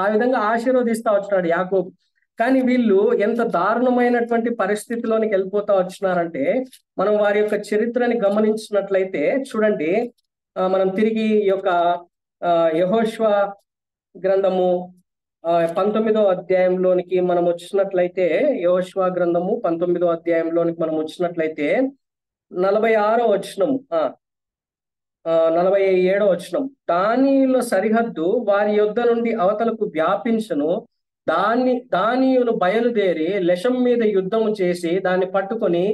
ఆ విధంగా ఆశీర్వదిస్తా వచ్చినాడు యాకోబు. కానీ వీళ్ళు ఎంత దారుణమైనటువంటి పరిస్థితిలోనికి వెళ్ళిపోతా వచ్చినారంటే, మనం వారి యొక్క చరిత్రని గమనించినట్లయితే చూడండి, మనం తిరిగి ఈ యొక్క యెహోషువ గ్రంథము 19వ అధ్యాయంలోనికి మనం వచ్చినట్లయితే, యెహోషువ గ్రంథము 19వ అధ్యాయంలోనికి మనం వచ్చినట్లయితే 46వ వచనం 47వ వచనం, దానియుల సరిహద్దు వారి యొద్ద నుండి అవతలకు వ్యాపించను, దానియులు బయలుదేరి లెషం మీద యుద్ధము చేసి దాన్ని పట్టుకొని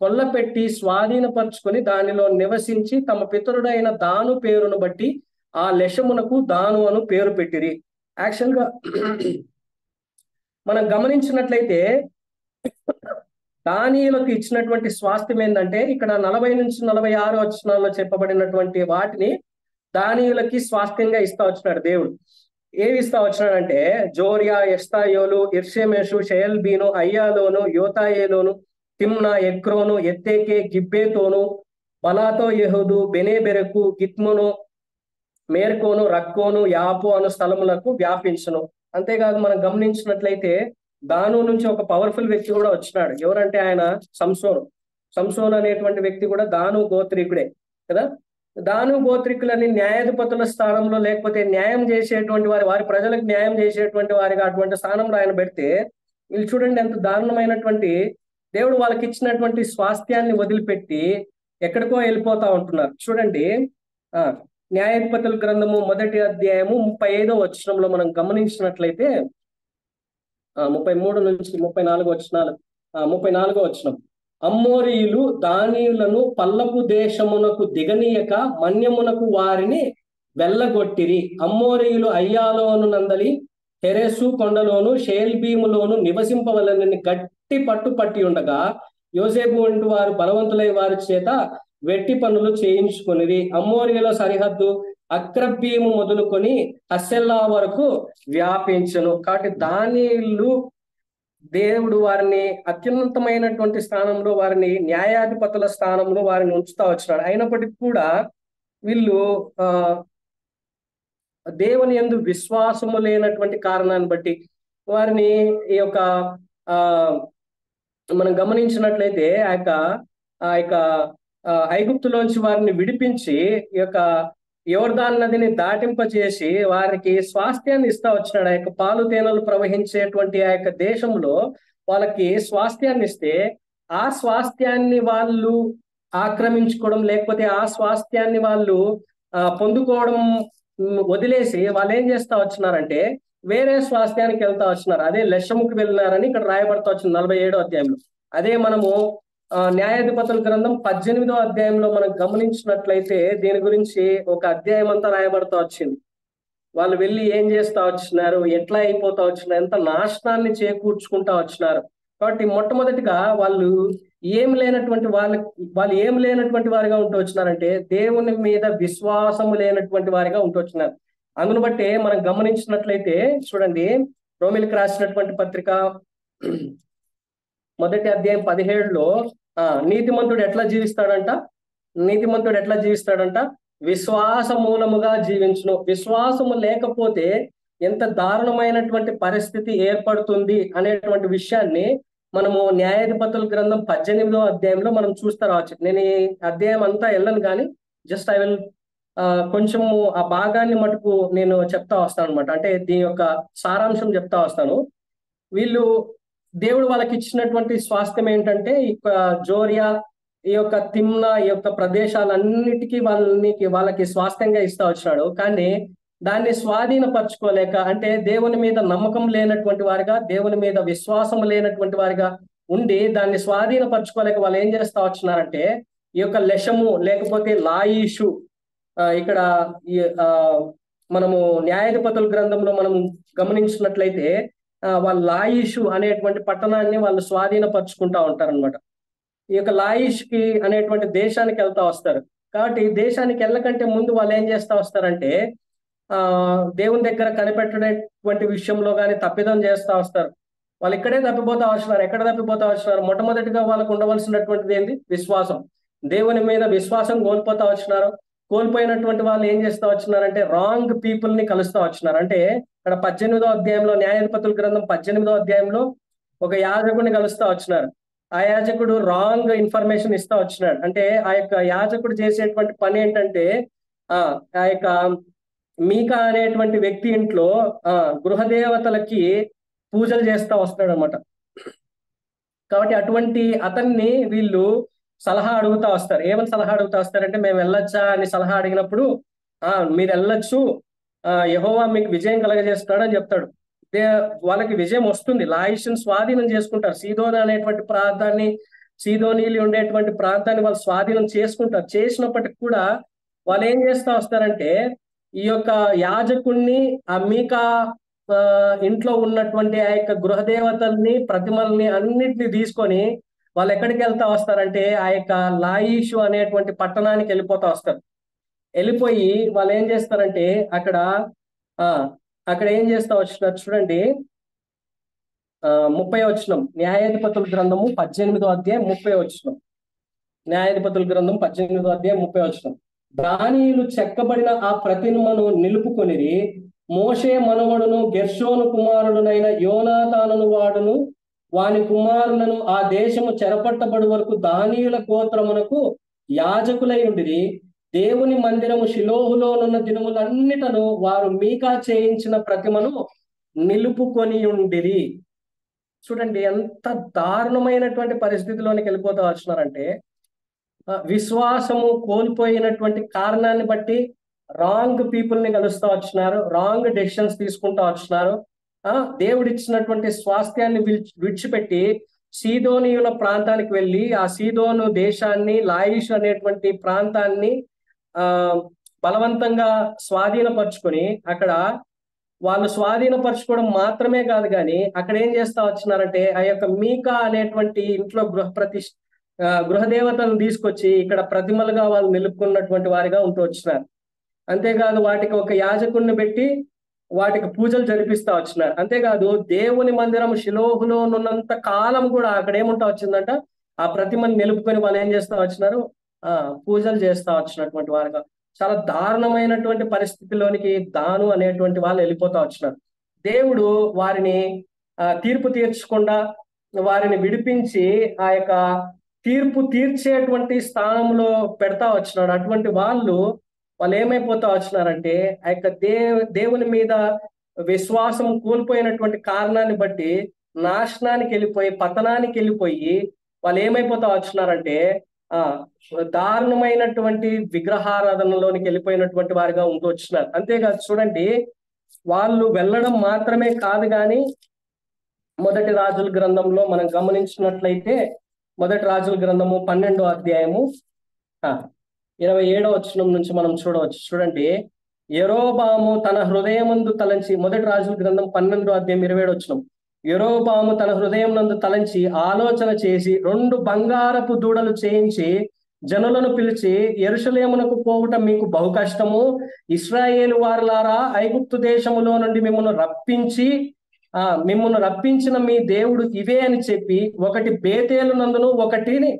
కొల్లపెట్టి స్వాధీనపరుచుకొని దానిలో నివసించి తమ పితరుడైన దాను పేరును బట్టి ఆ లెషమునకు దాను అను పేరు పెట్టిరి. యాక్చువల్ గా మనం గమనించినట్లయితే దానియులకు ఇచ్చినటువంటి స్వాస్థ్యం ఏంటంటే, ఇక్కడ 40 నుంచి 46 వచనాల్లో చెప్పబడినటువంటి వాటిని దానియులకి స్వాస్థ్యంగా ఇస్తా వచ్చినాడు దేవుడు. ఏవి ఇస్తా వచ్చినాడంటే, జోరియా, ఎస్తాయోలు, ఇర్షెమేషు, షయల్బీను, అయ్యాలోను, యోతాయేలోను, తిమ్నా, ఎక్రోను, ఎత్తేకే, గిబ్బేతోను, బలాతో యెహూదు, బెనేబెరకు, గిత్మును, మేర్కోను, రక్కోను, యాపు అను స్థలములకు వ్యాపించును. అంతేకాదు మనం గమనించినట్లయితే దాను నుంచి ఒక పవర్ఫుల్ వ్యక్తి కూడా వచ్చినాడు. ఎవరంటే ఆయన సంసోను అనేటువంటి వ్యక్తి కూడా దాను గోత్రికుడే కదా. దాను గోత్రికులని న్యాయాధిపతుల స్థానంలో, లేకపోతే న్యాయం చేసేటువంటి వారి ప్రజలకు న్యాయం చేసేటువంటి వారిగా అటువంటి స్థానంలో ఆయన పెడితే, వీళ్ళు చూడండి ఎంత దారుణమైనటువంటి, దేవుడు వాళ్ళకి ఇచ్చినటువంటి స్వాస్థ్యాన్ని వదిలిపెట్టి ఎక్కడికో వెళ్ళిపోతా ఉంటున్నారు. చూడండి న్యాయాధిపతుల గ్రంథము 1వ అధ్యాయము 35వ వచనంలో మనం గమనించినట్లయితే 33 నుంచి 34 వచనాలు 34వ వచనం, అమ్మోరీయులు దానియులను పల్లపు దేశమునకు దిగనీయక మన్యమునకు వారిని వెళ్ళగొట్టిరి. అమ్మోరీయులు అయ్యాలోను నందలి హెరెసు కొండలోను షేల్బీములోను నివసింపవలనని గట్టి పట్టు పట్టి ఉండగా యోసేపు వంటి వారు బలవంతులై వారి చేత వెట్టి పనులు చేయించుకొనిరి. అమ్మోరీయుల సరిహద్దు అక్రబ్బీము మొదలుకొని హస్సెల్లా వరకు వ్యాపించను. కాబట్టి దానియేలు దేవుడు వారిని అత్యున్నతమైనటువంటి స్థానంలో, వారిని న్యాయాధిపతుల స్థానంలో వారిని ఉంచుతా వచ్చినాడు. అయినప్పటికీ కూడా వీళ్ళు ఆ దేవుని యందు విశ్వాసము లేనటువంటి కారణాన్ని బట్టి వారిని ఈ యొక్క ఆ మనం గమనించినట్లయితే ఆ యొక్క ఐగుప్తులోంచి వారిని విడిపించి ఈ యొక్క యోర్దాన్ నదిని దాటింపచేసి వారికి స్వాస్థ్యాన్ని ఇస్తా వచ్చినాడు. ఆ యొక్క పాలు తేనెలు ప్రవహించేటువంటి ఆ యొక్క దేశంలో వాళ్ళకి స్వాస్థ్యాన్ని ఇస్తే ఆ స్వాస్థ్యాన్ని వాళ్ళు ఆక్రమించుకోవడం, లేకపోతే ఆ స్వాస్థ్యాన్ని వాళ్ళు పొందుకోవడం వదిలేసి వాళ్ళు ఏం చేస్తా వచ్చినారంటే వేరే స్వాస్థ్యానికి వెళ్తా వచ్చినారు. అదే లెషముకి వెళ్ళినారని ఇక్కడ రాయబడతా వచ్చింది 47వ అధ్యాయంలో. అదే మనము న్యాయాధిపతుల గ్రంథం 18వ అధ్యాయంలో మనం గమనించినట్లయితే దీని గురించి ఒక అధ్యాయం అంతా రాయబడతా వచ్చింది. వాళ్ళు వెళ్ళి ఏం చేస్తా వచ్చినారు, ఎట్లా అయిపోతా వచ్చినారు, ఎంత నాశనాన్ని చేకూర్చుకుంటా వచ్చినారు. కాబట్టి మొట్టమొదటిగా వాళ్ళు ఏం లేనటువంటి వాళ్ళు ఏం లేనటువంటి వారిగా ఉంటూ వచ్చినారంటే దేవుని మీద విశ్వాసము లేనటువంటి వారిగా ఉంటూ వచ్చినారు. అందును బట్టి మనం గమనించినట్లయితే చూడండి, రోమిలికి రాసినటువంటి పత్రిక 1వ అధ్యాయం 17లో నీతిమంతుడు ఎట్లా జీవిస్తాడంట విశ్వాస మూలముగా జీవించును. విశ్వాసము లేకపోతే ఎంత దారుణమైనటువంటి పరిస్థితి ఏర్పడుతుంది అనేటువంటి విషయాన్ని మనము న్యాయాధిపతుల గ్రంథం 18వ అధ్యాయంలో మనం చూస్తా రావచ్చు. నేను ఈ అధ్యాయం అంతా వెళ్ళను కానీ జస్ట్ ఐ విల్ కొంచెము ఆ భాగాన్ని మటుకు నేను చెప్తా వస్తాను అనమాట. అంటే దీని యొక్క సారాంశం చెప్తా వస్తాను. వీళ్ళు దేవుడు వాళ్ళకి ఇచ్చినటువంటి స్వాస్థ్యం ఏంటంటే ఈ జోరియా, ఈ యొక్క తిమ్నా, ఈ యొక్క ప్రదేశాలన్నిటికీ వాళ్ళకి స్వాస్థ్యంగా ఇస్తా వచ్చినాడు. కానీ దాన్ని స్వాధీనపరచుకోలేక, అంటే దేవుని మీద నమ్మకం లేనటువంటి వారిగా, దేవుని మీద విశ్వాసం లేనటువంటి వారిగా ఉండి దాన్ని స్వాధీనపరచుకోలేక వాళ్ళు ఏం చేస్తా వచ్చినారంటే ఈ యొక్క లెషము లేకపోతే లాయిషు, ఇక్కడ మనము న్యాయాధిపతుల గ్రంథంలో మనం గమనించినట్లయితే వాళ్ళు లాయిషు అనేటువంటి పట్టణాన్ని వాళ్ళు స్వాధీనపరుచుకుంటా ఉంటారనమాట. ఈ యొక్క లాయిష్ కి అనేటువంటి దేశానికి వెళ్తా వస్తారు. కాబట్టి దేశానికి వెళ్ళకంటే ముందు వాళ్ళు ఏం చేస్తా వస్తారంటే దేవుని దగ్గర కనిపెట్టేటువంటి విషయంలో కానీ తప్పిదం చేస్తా వస్తారు. వాళ్ళు ఇక్కడే తప్పిపోతా వస్తున్నారు. ఎక్కడ తప్పిపోతా వస్తున్నారు? మొట్టమొదటిగా వాళ్ళకు ఉండవలసినటువంటిది ఏంటి? విశ్వాసం. దేవుని మీద విశ్వాసం కోల్పోతా వచ్చినారు. కోల్పోయినటువంటి వాళ్ళు ఏం చేస్తా వచ్చినారంటే రాంగ్ పీపుల్ ని కలుస్తా వచ్చినారు. అంటే ఇక్కడ 18వ అధ్యాయంలో, న్యాయాధిపతుల గ్రంథం 18వ అధ్యాయంలో ఒక యాజకుడిని కలుస్తా వచ్చినారు. ఆ యాజకుడు రాంగ్ ఇన్ఫర్మేషన్ ఇస్తా వచ్చినాడు. అంటే ఆ యొక్క యాజకుడు చేసేటువంటి పని ఏంటంటే ఆ యొక్క మీకా అనేటువంటి వ్యక్తి ఇంట్లో గృహదేవతలకి పూజలు చేస్తా వస్తాడు అనమాట. కాబట్టి అటువంటి అతన్ని వీళ్ళు సలహా అడుగుతా వస్తారు. ఏమని సలహా అడుగుతా వస్తారంటే మేము వెళ్ళొచ్చా అని సలహా అడిగినప్పుడు మీరు వెళ్ళొచ్చు, యెహోవా మీకు విజయం కలగజేస్తాడు అని చెప్తాడు. వాళ్ళకి విజయం వస్తుంది, లాయిష్ను స్వాధీనం చేసుకుంటారు. సీదోన్ అనేటువంటి ప్రాంతాన్ని, సీదోనీలు ఉండేటువంటి ప్రాంతాన్ని వాళ్ళు స్వాధీనం చేసుకుంటారు. చేసినప్పటికి కూడా వాళ్ళు ఏం చేస్తా వస్తారంటే ఈ యొక్క యాజకుణ్ణి, ఆ మీకా ఇంట్లో ఉన్నటువంటి ఆ యొక్క గృహదేవతల్ని, ప్రతిమల్ని అన్నిటిని తీసుకొని వాళ్ళు ఎక్కడికి వెళ్తా వస్తారంటే ఆ యొక్క లాయిషు అనేటువంటి పట్టణానికి వెళ్ళిపోతా వస్తారు. వెళ్ళిపోయి వాళ్ళు ఏం చేస్తారంటే అక్కడ ఏం చేస్తా వచ్చినారు చూడండి, 30వ వచనం, న్యాయాధిపతుల గ్రంథము 18వ అధ్యాయం 30వ వచనం. న్యాయాధిపతుల గ్రంథం 18వ అధ్యాయం 30వ వచనం. దానియేలు చెక్కబడిన ఆ ప్రతిమను నిలుపుకొనిరి. మోషే మనవడును గెర్షోను కుమారుడునైన యోనాతానును వాడును వాని కుమారులను ఆ దేశము చెరపట్టబడి వరకు దానియేలు గోత్రమునకు యాజకులై ఉండిరి. దేవుని మందిరము షిలోహులోనున్న దినములన్నిటను వారు మీకా చేయించిన ప్రతిమను నిలుపుకొని ఉండిరి. చూడండి ఎంత దారుణమైనటువంటి పరిస్థితిలోనికి వెళ్ళిపోతా వచ్చినారంటే విశ్వాసము కోల్పోయినటువంటి కారణాన్ని బట్టి రాంగ్ పీపుల్ ని కలుస్తా వచ్చినారు, రాంగ్ డెసిషన్స్ తీసుకుంటా వచ్చినారు. దేవుడు ఇచ్చినటువంటి స్వాస్థ్యాన్ని విడిచిపెట్టి సీదోనీయుల ప్రాంతానికి వెళ్ళి ఆ సీదోను దేశాన్ని, లాయిష్ అనేటువంటి ప్రాంతాన్ని బలవంతంగా స్వాధీనపరుచుకొని అక్కడ వాళ్ళు స్వాధీనపరచుకోవడం మాత్రమే కాదు, కానీ అక్కడ ఏం చేస్తా వచ్చినారంటే ఆ యొక్క మీకా అనేటువంటి ఇంట్లో గృహదేవతను తీసుకొచ్చి ఇక్కడ ప్రతిమలుగా వాళ్ళు నిలుపుకున్నటువంటి వారిగా ఉంటూ వచ్చినారు. అంతేకాదు వాటికి ఒక యాజకుడిని పెట్టి వాటికి పూజలు జరిపిస్తా వచ్చినారు. అంతేకాదు దేవుని మందిరం షిలోహులో ఉన్నంత కాలం కూడా అక్కడ ఏముంటా వచ్చిందంట, ఆ ప్రతిమని నిలుపుకొని వాళ్ళు ఏం చేస్తా వచ్చినారు, ఆ పూజలు చేస్తా వచ్చినటువంటి వారుగా. చాలా దారుణమైనటువంటి పరిస్థితిలోనికి దాను అనేటువంటి వాళ్ళు వెళ్ళిపోతా వచ్చినారు. దేవుడు వారిని తీర్పు తీర్చకుండా వారిని విడిపించి ఆ యొక్క తీర్పు తీర్చేటువంటి స్థానంలో పెడతా వచ్చినాడు. అటువంటి వాళ్ళు ఏమైపోతా వచ్చినారంటే ఆ యొక్క దేవుని మీద విశ్వాసం కోల్పోయినటువంటి కారణాన్ని బట్టి నాశనానికి వెళ్ళిపోయి, పతనానికి వెళ్ళిపోయి వాళ్ళు ఏమైపోతా వచ్చినారంటే ఆ దారుణమైనటువంటి విగ్రహారాధనలోనికి వెళ్ళిపోయినటువంటి వారిగా ఉంటూ వచ్చినారు. అంతేకాదు చూడండి, వాళ్ళు వెళ్ళడం మాత్రమే కాదు, కానీ మొదటి రాజుల గ్రంథంలో మనం గమనించినట్లయితే మొదటి రాజుల గ్రంథము 12వ అధ్యాయము 27వ వచనం నుంచి మనం చూడవచ్చు. చూడండి, యెరోబాము తన హృదయమందు తలంచి, మొదటి రాజుల గ్రంథం 12వ అధ్యాయం 27వ వచనం. యెరోబాము తన హృదయం నందు తలంచి ఆలోచన చేసి 2 బంగారపు దూడలు చేయించి జనులను పిలిచి, యెరూషలేమునకు పోవుట మీకు బహు కష్టము, ఇశ్రాయేలు వారులారా, ఐగుప్తు దేశములో నుండి మిమ్మల్ని రప్పించిన మీ దేవుడు ఇవే అని చెప్పి ఒకటి బేతేలు నందును ఒకటిని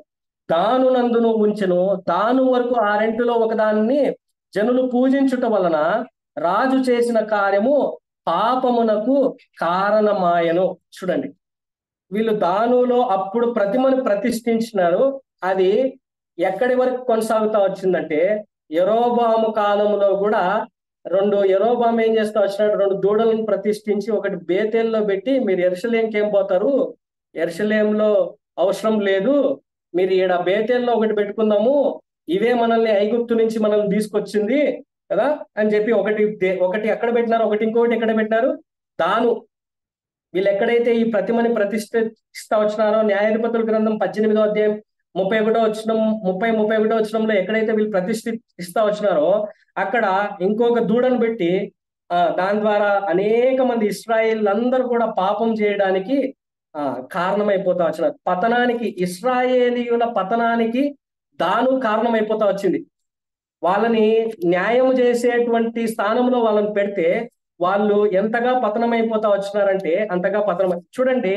దాను నందును ఉంచెను. దాను వరకు ఆ రెంటిలో ఒకదాన్ని జనులు పూజించుట వలన రాజు చేసిన కార్యము పాపమునకు కారణమాయను. చూడండి, వీళ్ళు దానులో అప్పుడు ప్రతిమను ప్రతిష్ఠించినారు. అది ఎక్కడి వరకు కొనసాగుతా వచ్చిందంటే యెరోబాము కాలంలో కూడా యెరోబాము ఏం చేస్తా వచ్చినాడు, 2 దూడలను ప్రతిష్ఠించి ఒకటి బేతేల్లో పెట్టి, మీరు యెరూషలేంకి ఏం పోతారు, యెరూషలేంలో అవసరం లేదు, మీరు ఈడ బేతేల్లో ఒకటి పెట్టుకుందాము, ఇవే మనల్ని ఐగుప్తు నుంచి మనల్ని తీసుకొచ్చింది కదా అని చెప్పి ఒకటి ఎక్కడ పెట్టినారు, ఇంకొకటి ఎక్కడ పెట్టినారు, దాను. వీళ్ళు ఎక్కడైతే ఈ ప్రతిమని ప్రతిష్ఠిస్తా వచ్చినారో న్యాయాధిపతుల గ్రంథం 18వ అధ్యాయం 31వ వచనంలో ఎక్కడైతే వీళ్ళు ప్రతిష్ఠిస్తా వచ్చినారో అక్కడ ఇంకొక దూడను పెట్టి దాని ద్వారా అనేక మంది ఇశ్రాయేల్ అందరూ కూడా పాపం చేయడానికి కారణమైపోతా వచ్చినారు. పతనానికి, ఇశ్రాయేలీయుల పతనానికి దాను కారణమైపోతా వచ్చింది. వాళ్ళని న్యాయం చేసేటువంటి స్థానంలో వాళ్ళని పెడితే వాళ్ళు ఎంతగా పతనమైపోతా వచ్చినారంటే అంతగా పతనం. చూడండి,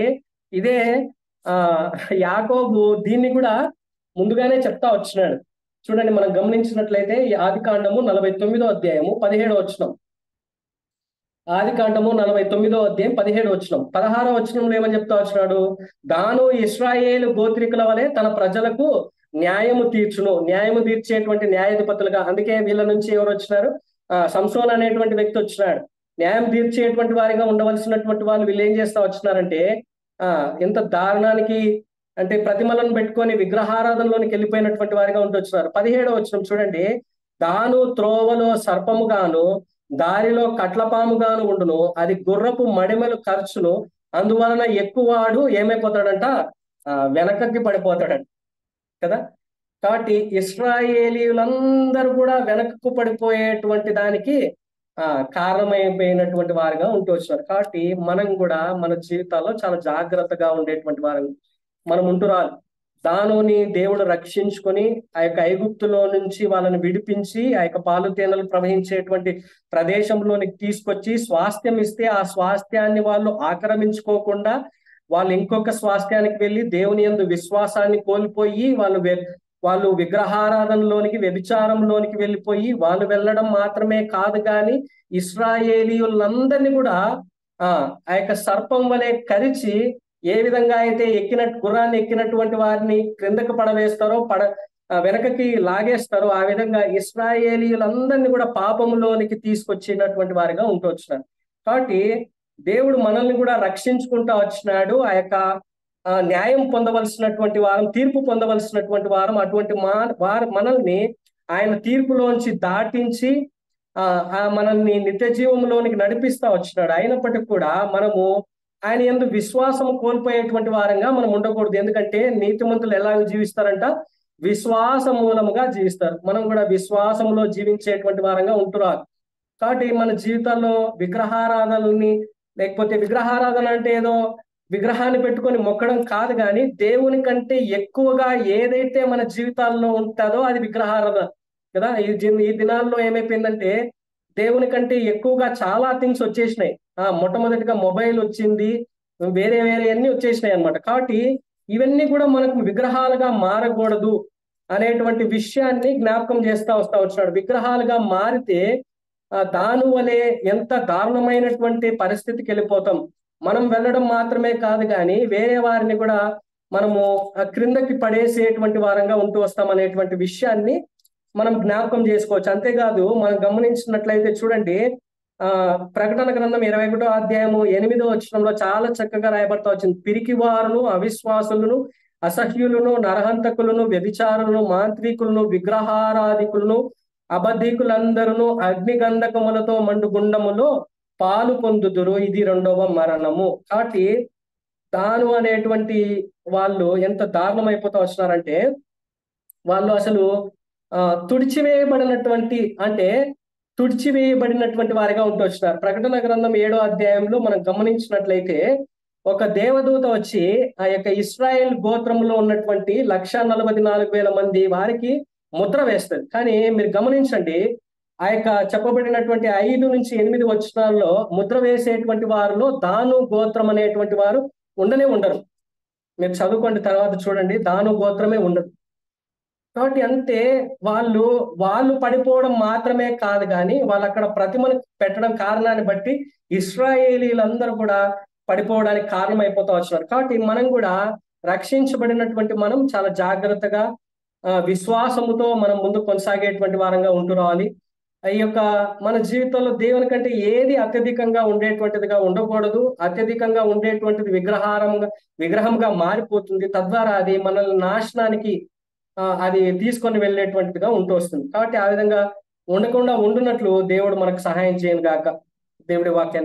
ఇదే యాకోబు దీన్ని కూడా ముందుగానే చెప్తా వచ్చినాడు. చూడండి, మనం గమనించినట్లయితే ఈ ఆదికాండము 49వ అధ్యాయము 17వ వచనం. ఆదికాండము 49వ అధ్యాయం 17వ వచనం. 16వ వచనంలో ఏమని చెప్తా వచ్చినాడు, దాను ఇశ్రాయేలు గోత్రికుల వలె తన ప్రజలకు న్యాయము తీర్చేటువంటి న్యాయాధిపతులుగా. అందుకే వీళ్ళ నుంచి ఎవరు వచ్చినారు, సంసోన్ అనేటువంటి వ్యక్తి వచ్చినాడు. న్యాయం తీర్చేటువంటి వారిగా ఉండవలసినటువంటి వాళ్ళు వీళ్ళు ఏం చేస్తా వచ్చినారంటే ఎంత దారుణానికి అంటే ప్రతిమలను పెట్టుకొని విగ్రహారాధనలోనికి వెళ్ళిపోయినటువంటి వారిగా ఉంటొచ్చినారు. 17వ వచనం చూడండి, దాను త్రోవలో సర్పముగాను దారిలో కట్లపాముగాను ఉండును, అది గుర్రపు మడిమలు ఖర్చును, అందువలన ఎక్కువవాడు ఏమైపోతాడంట, వెనకకి పడిపోతాడంట కదా. కాబట్టి ఇశ్రాయేలీయులందరూ కూడా వెనక్కు పడిపోయేటువంటి దానికి కారణమైపోయినటువంటి వారుగా ఉంటూ వచ్చినారు. కాబట్టి మనం కూడా మన జీవితాల్లో చాలా జాగ్రత్తగా ఉండేటువంటి వారు మనం ఉంటురాలి. దానుని దేవుడు రక్షించుకొని ఆ యొక్క ఐగుప్తులో నుంచి వాళ్ళని విడిపించి ఆ యొక్క పాలు తేనెలు ప్రవహించేటువంటి ప్రదేశంలోనికి తీసుకొచ్చి స్వాస్థ్యం ఇస్తే ఆ స్వాస్థ్యాన్ని వాళ్ళు ఆక్రమించుకోకుండా వాళ్ళు ఇంకొక స్వాస్థ్యానికి వెళ్ళి దేవుని యందు విశ్వాసాన్ని కోల్పోయి వాళ్ళు విగ్రహారాధనలోనికి, వ్యభిచారంలోనికి వెళ్ళిపోయి వాళ్ళు వెళ్ళడం మాత్రమే కాదు, కానీ ఇశ్రాయేలీయులందరినీ కూడా ఆ యొక్క సర్పం వలె కరిచి ఏ విధంగా అయితే గుర్రాన్ని ఎక్కినటువంటి వారిని క్రిందకు పడవేస్తారో వెనకకి లాగేస్తారో ఆ విధంగా ఇశ్రాయేలీయులందరినీ కూడా పాపములోనికి తీసుకొచ్చినటువంటి వారిగా ఉంటూ వచ్చినారు. కాబట్టి దేవుడు మనల్ని కూడా రక్షించుకుంటా వచ్చినాడు. ఆ యొక్క న్యాయం పొందవలసినటువంటి వారం, తీర్పు పొందవలసినటువంటి వారం, అటువంటి మనల్ని ఆయన తీర్పులోంచి దాటించి మనల్ని నిత్య జీవంలోనికి నడిపిస్తా వచ్చినాడు. అయినప్పటికీ కూడా మనము ఆయన యందు విశ్వాసం కోల్పోయేటువంటి వారంగా మనం ఉండకూడదు. ఎందుకంటే నీతిమంతులు ఎలాగ జీవిస్తారంట, విశ్వాస మూలముగా జీవిస్తారు. మనం కూడా విశ్వాసంలో జీవించేటువంటి వారంగా ఉంటున్నారు. కాబట్టి మన జీవితాల్లో విగ్రహారాధనని, లేకపోతే విగ్రహారాధన అంటే ఏదో విగ్రహాన్ని పెట్టుకొని మొక్కడం కాదు, కానీ దేవుని కంటే ఎక్కువగా ఏదైతే మన జీవితాల్లో ఉంటుందో అది విగ్రహారాధన కదా. ఈ దినాల్లో ఏమైపోయిందంటే దేవుని కంటే ఎక్కువగా చాలా థింగ్స్ వచ్చేసినాయి. మొట్టమొదటిగా మొబైల్ వచ్చింది, వేరే వేరే అన్ని వచ్చేసినాయి అన్నమాట. కాబట్టి ఇవన్నీ కూడా మనకు విగ్రహాలుగా మారకూడదు అనేటువంటి విషయాన్ని జ్ఞాపకం వస్తా వచ్చినాడు. విగ్రహాలుగా మారితే దాని వలె ఎంత దారుణమైనటువంటి పరిస్థితికి వెళ్ళిపోతాం. మనం వెళ్ళడం మాత్రమే కాదు, కానీ వేరే వారిని కూడా మనము క్రిందకి పడేసేటువంటి వారంగా ఉంటూ వస్తాం అనేటువంటి విషయాన్ని మనం జ్ఞాపకం చేసుకోవచ్చు. అంతేకాదు, మనం గమనించినట్లయితే చూడండి, ప్రకటన గ్రంథం 21వ అధ్యాయము 8వ వచనంలో చాలా చక్కగా రాయబడతా వచ్చింది. పిరికివారును, అవిశ్వాసులను, అసహ్యులను, నరహంతకులను, వ్యభిచారులను, మాంత్రికులను, విగ్రహారాధికులను, అబద్ధికులందరూ అగ్నిగంధకములతో మండు గుండములో పాలు పొందుదురు, ఇది రెండవ మరణము. కాబట్టి తాను అనేటువంటి వాళ్ళు ఎంత దారుణం అయిపోతా వచ్చినారంటే, వాళ్ళు అసలు తుడిచివేయబడినటువంటి అంటే తుడిచివేయబడినటువంటి వారిగా ఉంటూ వచ్చినారు. ప్రకటన గ్రంథం 7వ అధ్యాయంలో మనం గమనించినట్లయితే ఒక దేవదూత వచ్చి ఆ యొక్క ఇశ్రాయేల్ గోత్రంలో ఉన్నటువంటి 1,44,000 మంది వారికి ముద్ర వేస్తుంది. కానీ మీరు గమనించండి, ఆ యొక్క చెప్పబడినటువంటి 5-8 వచనాల్లో ముద్ర వేసేటువంటి వారిలో దాను గోత్రం అనేటువంటి వారు ఉండరు. మీరు చదువుకోండి, తర్వాత చూడండి, దాను గోత్రమే ఉండదు. కాబట్టి అంతే, వాళ్ళు పడిపోవడం మాత్రమే కాదు, కానీ వాళ్ళు అక్కడ ప్రతిమను పెట్టడం కారణాన్ని బట్టి ఇశ్రాయేలీలందరూ కూడా పడిపోవడానికి కారణం అయిపోతా వచ్చినారు. కాబట్టి మనం కూడా రక్షించబడినటువంటి మనం చాలా జాగ్రత్తగా విశ్వాసముతో మనం ముందు కొనసాగేటువంటి వారంగా ఉంటూ రావాలి. ఈ యొక్క మన జీవితంలో దేవుని కంటే ఏది అత్యధికంగా ఉండేటువంటిదిగా ఉండకూడదు. అత్యధికంగా ఉండేటువంటిది విగ్రహంగా మారిపోతుంది. తద్వారా అది మనల్ని నాశనానికి అది తీసుకొని వెళ్ళేటువంటిదిగా ఉంటూ వస్తుంది. కాబట్టి ఆ విధంగా ఉండకుండా ఉండునట్లు దేవుడు మనకు సహాయం చేయను గాక. దేవుడి వాక్యాన్ని